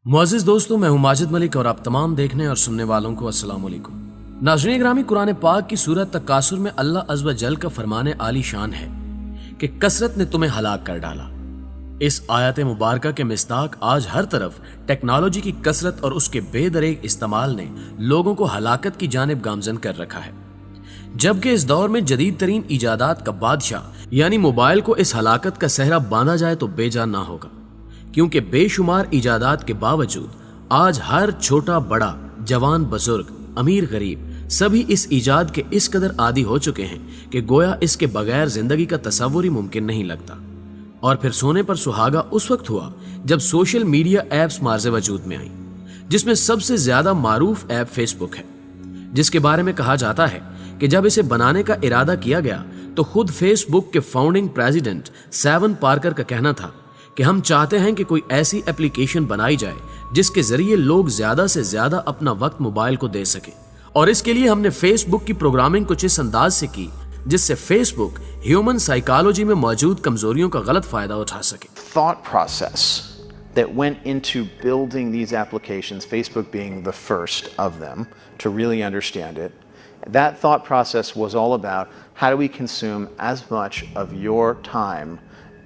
मुअज़्ज़िज़ दोस्तों, मैं हूं माजिद मलिक और आप तमाम देखने और सुनने वालों को अस्सलाम वालेकुम। नाज़रीन ग्रामी, कुरान पाक की सूरत तकासुर में अल्लाह अज़्ज़ व जल का फरमाने आली शान है कि कसरत ने तुम्हें हलाक कर डाला। इस आयत मुबारका के मिस्ताक आज हर तरफ टेक्नोलॉजी की कसरत और उसके बेदरेग इस्तेमाल ने लोगों को हलाकत की जानिब गामजन कर रखा है, जबकि इस दौर में जदीद तरीन इजादात का बादशाह यानी मोबाइल को इस हलाकत का सहरा बांधा जाए तो बेजान ना होगा, क्योंकि बेशुमार इजादात के बावजूद आज हर छोटा बड़ा, जवान बुजुर्ग, अमीर गरीब सभी इस इजाद के इस कदर आदी हो चुके हैं कि गोया इसके बगैर जिंदगी का तसव्वुर ही मुमकिन नहीं लगता। और फिर सोने पर सुहागा उस वक्त हुआ जब सोशल मीडिया ऐप्स मार्ज़े वजूद में आई, जिसमें सबसे ज्यादा मारूफ ऐप फेसबुक है, जिसके बारे में कहा जाता है कि जब इसे बनाने का इरादा किया गया तो खुद फेसबुक के फाउंडिंग प्रेसिडेंट सेवन पार्कर का कहना था कि हम चाहते हैं कि कोई ऐसी एप्लीकेशन बनाई जाए जिसके जरिए लोग ज्यादा से ज्यादा अपना वक्त मोबाइल को दे सके, और इसके लिए हमने फेसबुक की प्रोग्रामिंग कुछ इस अंदाज से की जिससे फेसबुक ह्यूमन साइकोलॉजी में मौजूद कमजोरियों का गलत फायदा उठा सके। Thought process that went into building these applications, Facebook being the first of them to really understand it. That thought process was all about how do we consume as much of your time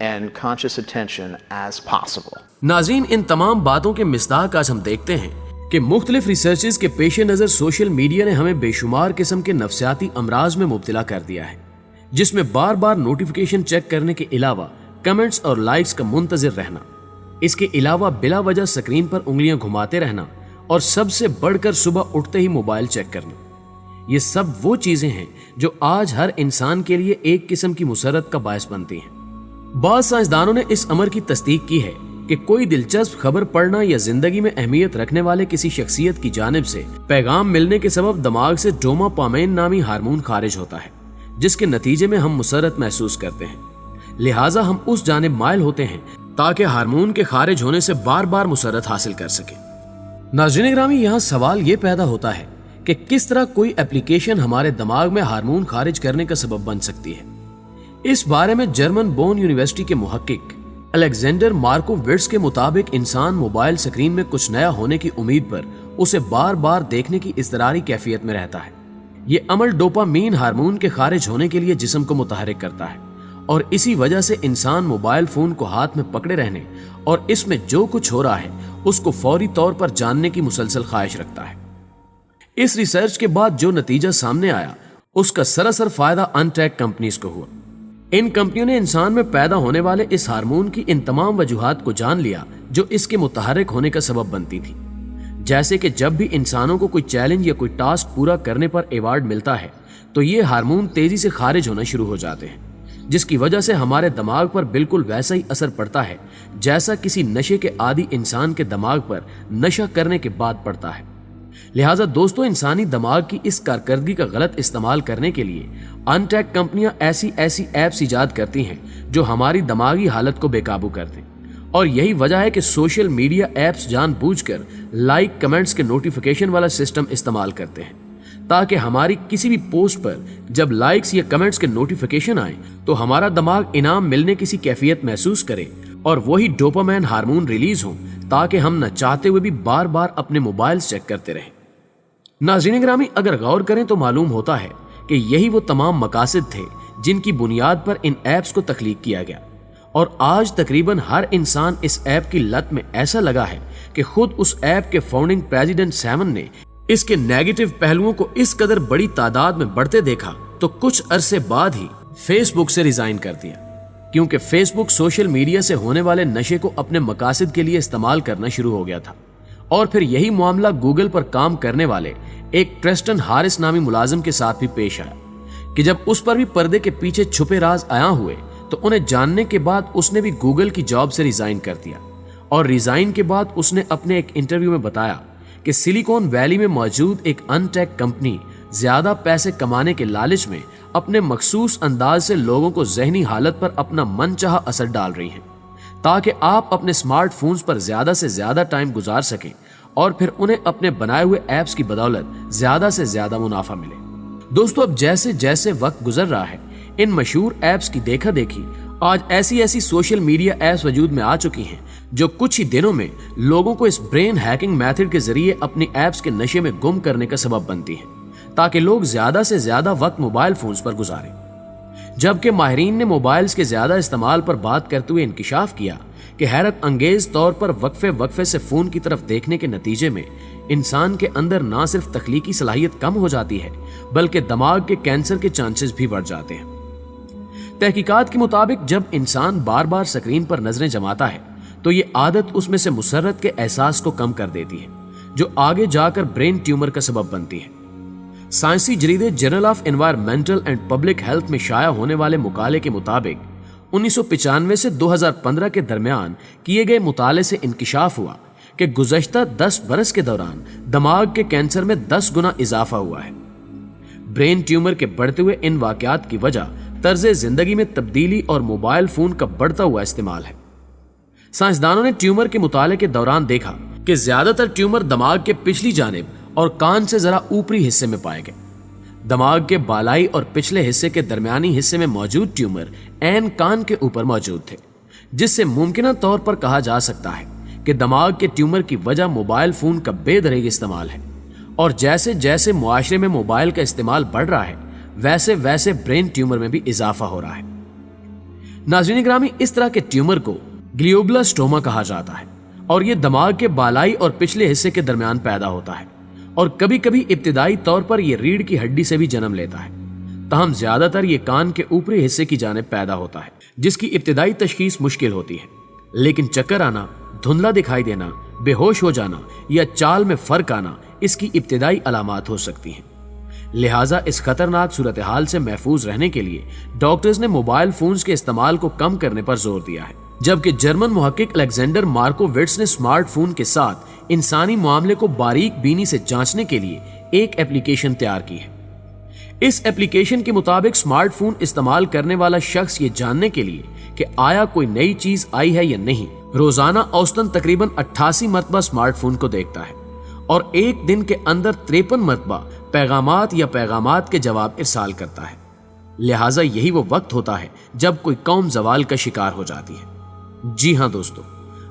and conscious attention as possible. नाज़रीन, इन तमाम बातों के मिस्दाक आज हम देखते हैं कि मुख्तलिफ रिसर्चेस के पेश नज़र सोशल मीडिया ने हमें बेशुमार किस्म के नफ्सियाती अमराज में मुब्तला कर दिया है, जिसमें बार बार नोटिफिकेशन चेक करने के अलावा कमेंट्स और लाइक्स का मुंतज़िर रहना, इसके अलावा बिला वजह स्क्रीन पर उंगलियां घुमाते रहना और सबसे बढ़कर सुबह उठते ही मोबाइल चेक करना, ये सब वो चीजें हैं जो आज हर इंसान के लिए एक किस्म की मुसरत का बायस बनती हैं। बाद साइंसदानों ने इस अमर की तस्दीक की है कि कोई दिलचस्प खबर पढ़ना या जिंदगी में अहमियत रखने वाले किसी शख्सियत की जानिब से पैगाम मिलने के सबब दिमाग से डोपामाइन नामी हार्मोन खारिज होता है, जिसके नतीजे में हम मुसरत महसूस करते हैं। लिहाजा हम उस जानिब माइल होते हैं ताकि हार्मोन के खारिज होने से बार बार मुसरत हासिल कर सके। नाज़रीन ग्रामी, यहाँ सवाल ये पैदा होता है कि किस तरह कोई एप्लीकेशन हमारे दिमाग में हार्मोन खारिज करने का सबब बन सकती है। इस बारे में जर्मन बोन यूनिवर्सिटी के मुहक्किक अलेक्जेंडर मार्कोविट्ज के मुताबिक इंसान मोबाइल स्क्रीन में कुछ नया होने की उम्मीद पर उसे बार बार देखने की इज़्तिरारी कैफियत में रहता है। ये अमल डोपामीन हार्मोन के खारिज होने के लिए जिस्म को मुतहरिक करता है, और इसी वजह से इंसान मोबाइल फोन को हाथ में पकड़े रहने और इसमें जो कुछ हो रहा है उसको फौरी तौर पर जानने की मुसलसल ख्वाहिश रखता है। इस रिसर्च के बाद जो नतीजा सामने आया उसका सरासर फायदा अनट्रैक कंपनीज को हुआ। इन कंपनियों ने इंसान में पैदा होने वाले इस हार्मोन की इन तमाम वजूहात को जान लिया जो इसके मुतहरिक होने का सबब बनती थी, जैसे कि जब भी इंसानों को कोई चैलेंज या कोई टास्क पूरा करने पर अवार्ड मिलता है तो ये हार्मोन तेजी से खारिज होना शुरू हो जाते हैं, जिसकी वजह से हमारे दिमाग पर बिल्कुल वैसा ही असर पड़ता है जैसा किसी नशे के आदी इंसान के दिमाग पर नशा करने के बाद पड़ता है। लिहाजा दोस्तों, इंसानी दिमाग की इस कारकर्दगी का गलत इस्तेमाल करने के लिए अनटेक कंपनियां ऐसी ऐप्स इजाद करती हैं जो हमारी दिमागी हालत को बेकाबू कर दें, और यही वजह है कि सोशल मीडिया ऐप्स जानबूझकर लाइक कमेंट्स के नोटिफिकेशन वाला सिस्टम इस्तेमाल करते हैं ताकि हमारी किसी भी पोस्ट पर जब लाइक्स या कमेंट्स के नोटिफिकेशन आए तो हमारा दिमाग इनाम मिलने की सी कैफियत महसूस करे और वही डोपामाइन हार्मोन रिलीज हो ताकि हम न चाहते हुए भी बार बार अपने मोबाइल चेक करते रहें। नाज़रीन ग्रामी, अगर गौर करें तो मालूम होता है कि यही वो तमाम मकासद थे जिनकी बुनियाद पर इन ऐप्स को तख्लीक किया गया, और आज तकरीबन हर इंसान इस ऐप की लत में ऐसा लगा है कि खुद उस ऐप के फाउंडिंग प्रेसिडेंट सेवन ने इसके नेगेटिव पहलुओं को इस कदर बड़ी तादाद में बढ़ते देखा तो कुछ अरसे बाद ही फेसबुक से रिजाइन कर दिया, क्योंकि फेसबुक सोशल मीडिया से होने वाले नशे को अपने मकासद के लिए इस्तेमाल करना शुरू हो गया था। और फिर यही मामला गूगल पर काम करने वाले एक ट्रेस्टन हारिस नामी मुलाजिम के साथ भी पेश आया कि जब उस पर भी पर्दे के पीछे छुपे राज आया हुए तो उन्हें जानने के बाद उसने भी गूगल की जॉब से रिजाइन कर दिया, और रिजाइन के बाद उसने अपने एक इंटरव्यू में बताया कि सिलिकॉन वैली में मौजूद एक अनटेक कंपनी ज्यादा पैसे कमाने के लालच में अपने मखसूस अंदाज से लोगों को जहनी हालत पर अपना मनचाहा असर डाल रही है ताकि आप अपने स्मार्टफोन्स पर ज्यादा से ज्यादा टाइम गुजार सकें और फिर उन्हें अपने बनाए हुए ऐप्स की बदौलत ज्यादा से ज्यादा मुनाफा मिले। दोस्तों, अब जैसे जैसे वक्त गुजर रहा है इन मशहूर ऐप्स की देखा देखी آج ایسی سوشل میڈیا ایپس وجود میں آ چکی ہیں جو کچھ ہی دنوں میں لوگوں کو اس برین ہیکنگ میتھڈ کے ذریعے اپنی ایپس کے نشے میں گم کرنے کا سبب بنتی ہیں تاکہ لوگ زیادہ سے زیادہ وقت موبائل فونز پر گزاریں۔ جبکہ ماہرین نے موبائلز کے زیادہ استعمال پر بات کرتے ہوئے انکشاف کیا کہ حیرت انگیز طور پر وقفے سے فون کی طرف دیکھنے کے نتیجے میں انسان کے اندر نہ صرف تخلیقی صلاحیت کم ہو جاتی ہے بلکہ دماغ کے کینسر کے چانسز بھی بڑھ جاتے ہیں۔ تحقیقات کے مطابق جب انسان بار بار سکرین پر نظریں جماتا ہے تو یہ عادت اس میں سے مسرت کے احساس کو کم کر دیتی ہے جو آگے جا کر برین ٹیومر کا سبب بنتی ہے۔ سائنسی جریدے journal of environmental and public health میں شائع ہونے والے مقالے کے مطابق 1995 سے 2015 کے درمیان کیے گئے مطالعے سے انکشاف ہوا کہ گزشتہ 10 برس کے دوران دماغ کے کینسر میں 10 گنا اضافہ ہوا ہے۔ برین ٹیومر کے بڑھتے ہوئے ان واقعات کی وجہ طرز زندگی میں تبدیلی اور موبائل فون کا بڑھتا ہوا استعمال ہے۔ سائنسدانوں نے ٹیومر کے مطالعے کے دوران دیکھا کہ زیادہ تر ٹیومر دماغ کے پچھلی جانب اور کان سے ذرا اوپری حصے میں پائے گئے۔ دماغ کے بالائی اور پچھلے حصے کے درمیانی حصے میں موجود ٹیومر عین کان کے اوپر موجود تھے، جس سے ممکنہ طور پر کہا جا سکتا ہے کہ دماغ کے ٹیومر کی وجہ موبائل فون کا بے دریغ استعمال ہے، اور جیسے جیسے معاشرے میں موبائل کا استعمال بڑھ رہا ہے ویسے ویسے برین ٹیومر میں بھی اضافہ ہو رہا ہے۔ ناظرین گرامی، اس طرح کے ٹیومر کو گلیوبلاسٹوما کہا جاتا ہے اور یہ دماغ کے بالائی اور پچھلے حصے کے درمیان پیدا ہوتا ہے اور کبھی کبھی ابتدائی طور پر یہ ریڑھ کی ہڈی سے بھی جنم لیتا ہے، تاہم زیادہ تر یہ کان کے اوپری حصے کی جانب پیدا ہوتا ہے جس کی ابتدائی تشخیص مشکل ہوتی ہے، لیکن چکر آنا، دھندلا دکھائی دینا، بے ہوش ہو جانا یا چال میں فرق آنا اس کی ابتدائی علامات ہو سکتی ہیں۔ لہٰذا اس خطرناک صورتحال سے محفوظ رہنے کے لیے ڈاکٹرز نے موبائل فونز کے استعمال کو کم کرنے پر زور دیا ہے، جبکہ جرمن محقق الیگزینڈر مارکووٹس نے اسمارٹ فون کے ساتھ انسانی معاملے کو باریک بینی سے جانچنے کے لیے ایک ایپلیکیشن تیار کی ہے۔ اس ایپلیکیشن کے مطابق اسمارٹ فون استعمال کرنے والا شخص یہ جاننے کے لیے کہ آیا کوئی نئی چیز آئی ہے یا نہیں، روزانہ اوسطاً تقریباً 88 مرتبہ اسمارٹ فون کو دیکھتا ہے اور ایک دن کے اندر 53 مرتبہ پیغامات کے جواب ارسال کرتا ہے۔ لہٰذا یہی وہ وقت ہوتا ہے جب کوئی قوم زوال کا شکار ہو جاتی ہے۔ جی ہاں دوستو،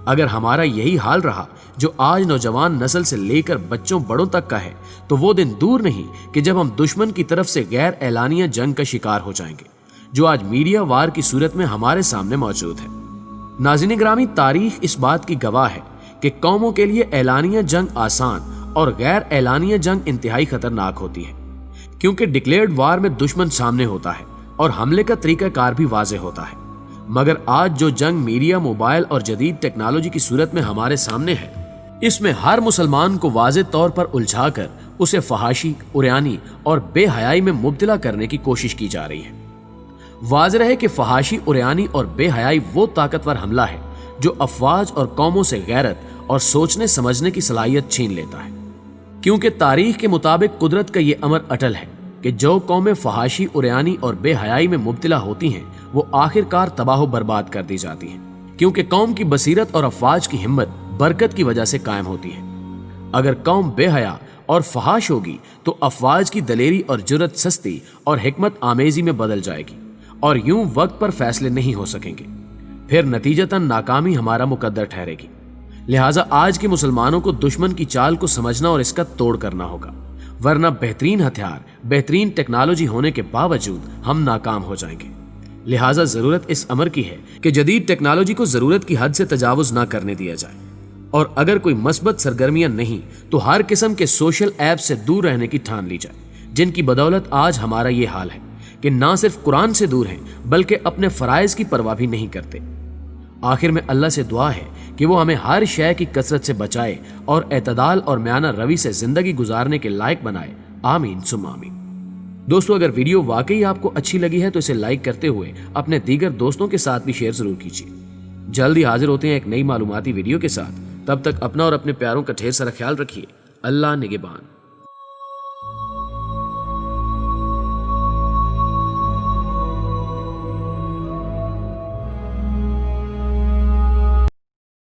اگر ہمارا یہی حال رہا جو آج نوجوان نسل سے لے کر بچوں بڑوں تک کا ہے تو وہ دن دور نہیں کہ جب ہم دشمن کی طرف سے غیر اعلانیہ جنگ کا شکار ہو جائیں گے جو آج میڈیا وار کی صورت میں ہمارے سامنے موجود ہے۔ ناظرین گرامی، تاریخ اس بات کی گواہ ہے کہ قوموں کے لیے اعلانیہ جنگ آسان اور غیر اعلانیہ جنگ انتہائی خطرناک ہوتی ہے، کیونکہ ڈکلیئرڈ وار میں دشمن سامنے ہوتا ہے اور حملے کا طریقہ کار بھی واضح ہوتا ہے، مگر آج جو جنگ میڈیا، موبائل اور جدید ٹیکنالوجی کی صورت میں ہمارے سامنے ہے، اس میں ہر مسلمان کو واضح طور پر الجھا کر اسے فحاشی، عریانی اور بے حیائی میں مبتلا کرنے کی کوشش کی جا رہی ہے۔ واضح ہے کہ فحاشی، عریانی اور بے حیائی وہ طاقتور حملہ ہے جو افواج اور قوموں سے غیرت اور سوچنے سمجھنے کی صلاحیت چھین لیتا ہے، کیونکہ تاریخ کے مطابق قدرت کا یہ امر اٹل ہے کہ جو قومیں فحاشی، عریانی اور بے حیائی میں مبتلا ہوتی ہیں وہ آخر کار تباہ و برباد کر دی جاتی ہیں، کیونکہ قوم کی بصیرت اور افواج کی ہمت برکت کی وجہ سے قائم ہوتی ہے۔ اگر قوم بے حیا اور فحاش ہوگی تو افواج کی دلیری اور جرأت سستی اور حکمت آمیزی میں بدل جائے گی اور یوں وقت پر فیصلے نہیں ہو سکیں گے، پھر نتیجتاً ناکامی ہمارا مقدر ٹھہرے گی۔ لہٰذا آج کے مسلمانوں کو دشمن کی چال کو سمجھنا اور اس کا توڑ کرنا ہوگا، ورنہ بہترین ہتھیار، بہترین ٹیکنالوجی ہونے کے باوجود ہم ناکام ہو جائیں گے۔ لہٰذا ضرورت اس امر کی ہے کہ جدید ٹیکنالوجی کو ضرورت کی حد سے تجاوز نہ کرنے دیا جائے، اور اگر کوئی مثبت سرگرمیاں نہیں تو ہر قسم کے سوشل ایپ سے دور رہنے کی ٹھان لی جائے، جن کی بدولت آج ہمارا یہ حال ہے کہ نہ صرف قرآن سے دور ہیں بلکہ اپنے فرائض کی پرواہ بھی نہیں کرتے۔ آخر میں اللہ سے دعا ہے کہ وہ ہمیں ہر شے کی کثرت سے بچائے اور اعتدال اور میانہ روی سے زندگی گزارنے کے لائق بنائے، آمین ثم آمین۔ دوستو، اگر ویڈیو واقعی آپ کو اچھی لگی ہے تو اسے لائک کرتے ہوئے اپنے دیگر دوستوں کے ساتھ بھی شیئر ضرور کیجیے۔ جلدی حاضر ہوتے ہیں ایک نئی معلوماتی ویڈیو کے ساتھ، تب تک اپنا اور اپنے پیاروں کا ڈھیر سارا خیال رکھیے۔ اللہ نگہبان۔